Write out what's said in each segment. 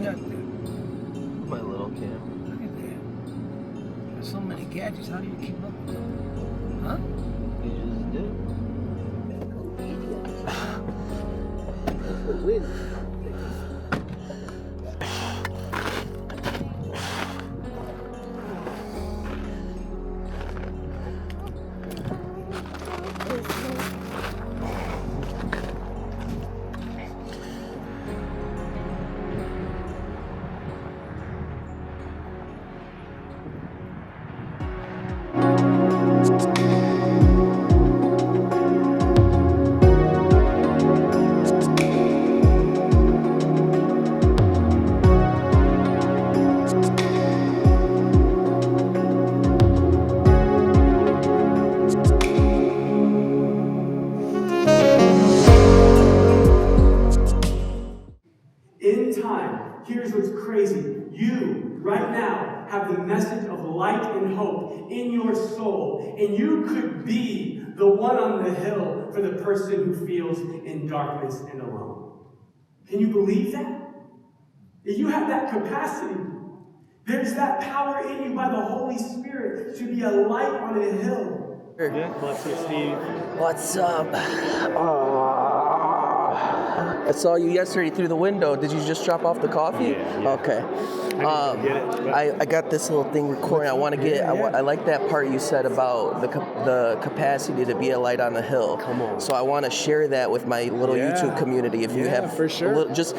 got there? My little camera. Look at that. There's so many gadgets. How do you keep up with them? Huh? You just do. That's the win. Here's what's crazy. You, right now, have the message of light and hope in your soul. And you could be the one on the hill for the person who feels in darkness and alone. Can you believe that? If you have that capacity, there's that power in you by the Holy Spirit to be a light on a hill. Yeah, bless you, Steve. What's up? I saw you yesterday through the window. Did you just drop off the coffee? Yeah. Okay. I got this little thing recording. I want to get. I like that part you said about the capacity to be a light on the hill. Come on. So I want to share that with my little YouTube community. If you have for sure. just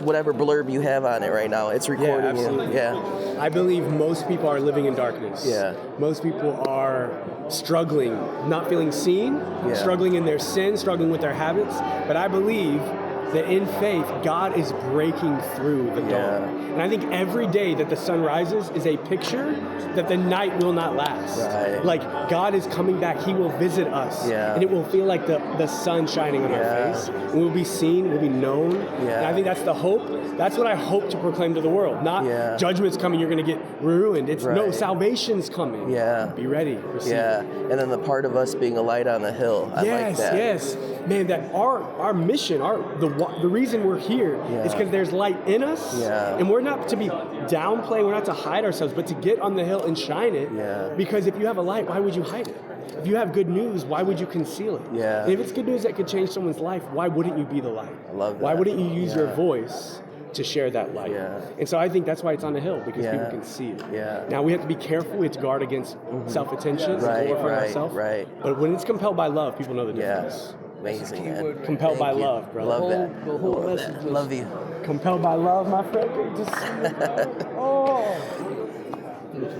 whatever blurb you have on it right now, it's recording. Yeah, absolutely. Yeah. I believe most people are living in darkness. Yeah. Most people are struggling, not feeling seen, struggling in their sin, struggling with their habits. But I believe that in faith, God is breaking through the dawn. And I think every day that the sun rises is a picture that the night will not last. Right. Like, God is coming back. He will visit us. And it will feel like the sun shining on our face. And we'll be seen, we'll be known. And I think that's the hope. That's what I hope to proclaim to the world. Not judgment's coming, you're going to get ruined. It's no, salvation's coming. Be ready. Receive it. And then the part of us being a light on the hill. I like that. Yes. Man, that our mission, the reason we're here is because there's light in us, and we're not to be downplaying, we're not to hide ourselves, but to get on the hill and shine it. Because if you have a light, why would you hide it? If you have good news, why would you conceal it? And if it's good news that could change someone's life, why wouldn't you be the light? I love that. Why wouldn't you use your voice to share that light? And so I think that's why it's on the hill, because people can see it. Now we have to be careful. We have to guard against self-attention, glorifying ourselves. But when it's compelled by love, people know the difference. Amazing, man. Compelled by love, brother. Love that. The whole message was Love you. Compelled by love, my friend. the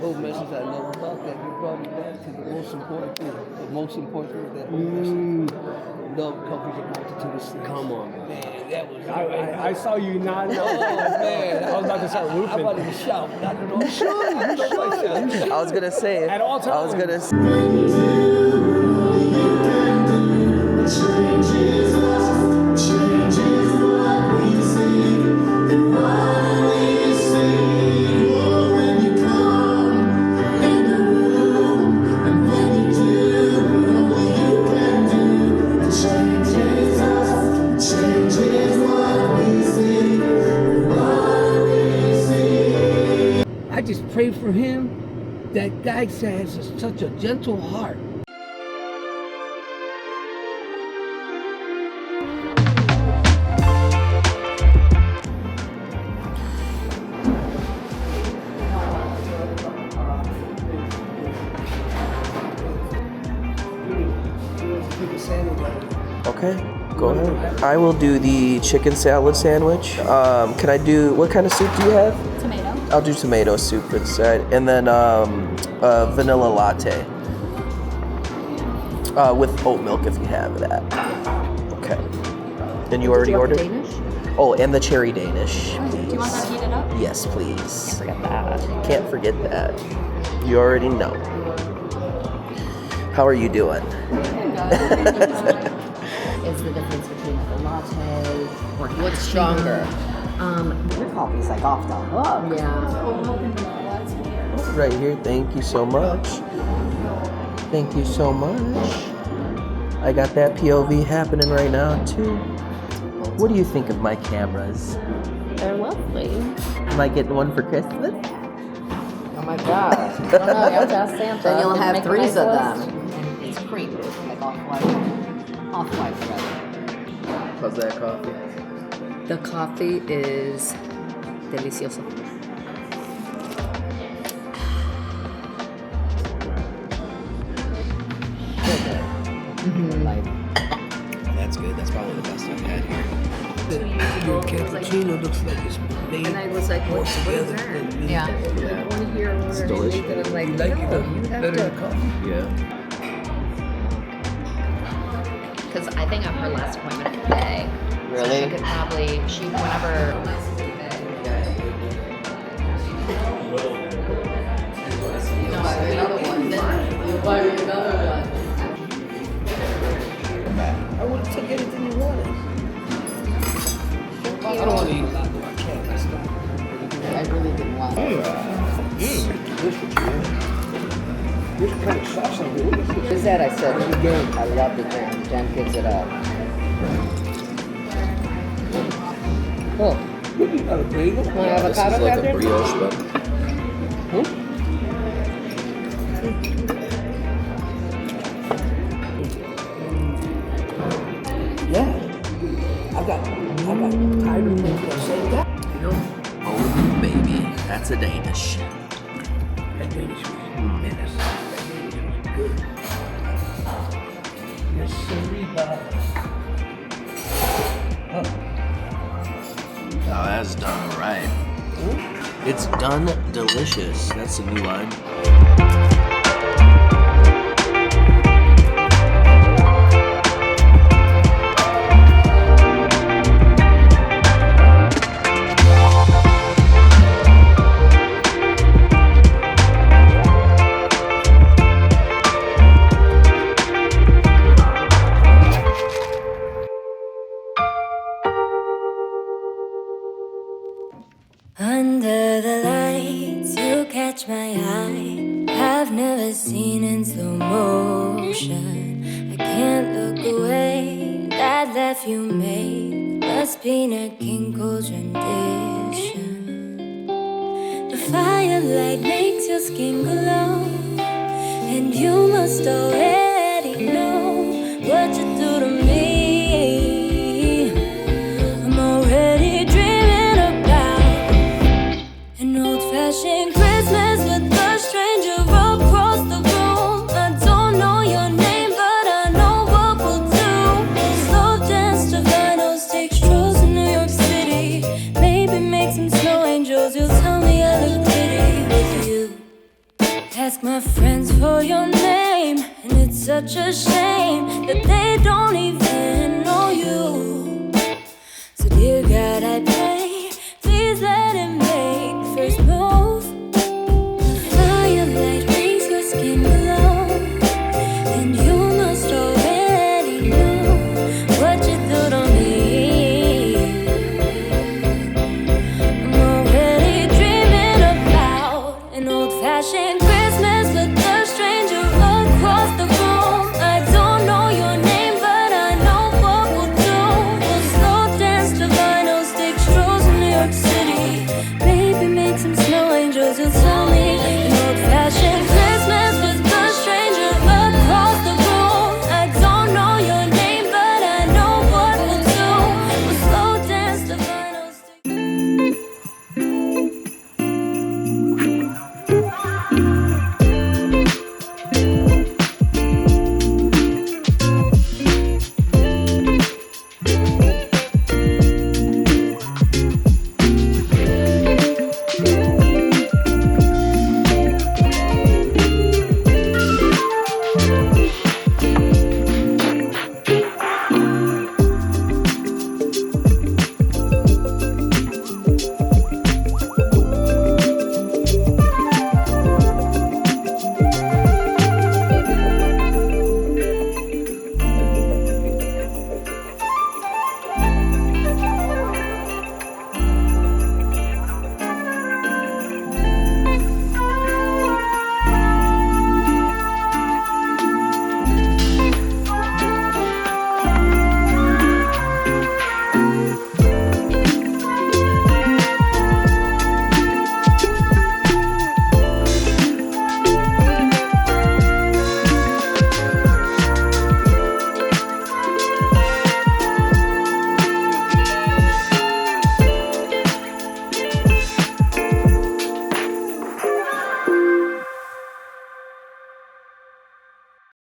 whole message I love about that. You brought me back to the most important thing. The most important thing of that whole message. Love covers a multitude of sins. Come on. Man, that was I saw you not. Oh, man. I was about to start whooping. I'm about to shout. I don't know. You should. I was going to say. At all times. I was going to say. Changes us, changes what we see and what we see. Oh, when you come in the room and when you do what you can do, it changes us, changes what we see and what we see. I just pray for him. That guy has such a gentle heart. Okay, go ahead. I will do the chicken salad sandwich. Can I do, what kind of soup do you have? Tomato. I'll do tomato soup inside. And then vanilla latte. With oat milk if you have that. Okay. And you already ordered? Danish? Oh, and the cherry Danish. Do you want that heated up? Yes, please. Can't forget that. Can't forget that. You already know. How are you doing? Is the difference between like a latte or what's stronger? Your coffee's like off the hook. Yeah. Right here. Thank you so much. Thank you so much. I got that POV happening right now too. What do you think of my cameras? They're lovely. Am I getting one for Christmas? Oh my gosh. I don't know, you have to ask Santa. Then you'll Did you have make a 3s nice of list? them. And it's cream, like off-white rather. How's that coffee? The coffee is delicioso. That's good. That's probably the best I've had here. Your cappuccino looks like it's made And I was like, more what together is that? than me. Yeah. Like, one here, one It's underneath, delicious. and I'm like, You like it no, you have better than to. coffee? Yeah. Because I think I'm her last appointment of the day. So Really? she could probably, whenever. I would have took anything you wanted. I don't want to eat a lot, though. I can't. That's not. I really didn't want it. This kind of sauce on here. What is that? I said, I love the jam. Jen gives it up. Oh, What, you got a bagel? my avocado captain? brioche, but Yeah. I got tired of making the same guy. You know? oh baby, that's a Danish. That Danish was menace. That Danish was good. Yes, sir. Oh, that's done right. It's done delicious. That's a new line. Under the lights, you catch my eye. I've never seen in slow motion. I can't look away. That laugh you made must be Nat King Cole's rendition. The firelight makes your skin glow, and you must already know what you do to me. I'm already dreaming about an old-fashioned Christmas with a stranger across the room. I don't know your name, but I know what we'll do. Slow dance to vinyls, take strolls in New York City. Maybe make some snow angels, you'll tell me I look pretty with you. Ask my friends for your name, and it's such a shame that they don't even know you. So dear God, I pray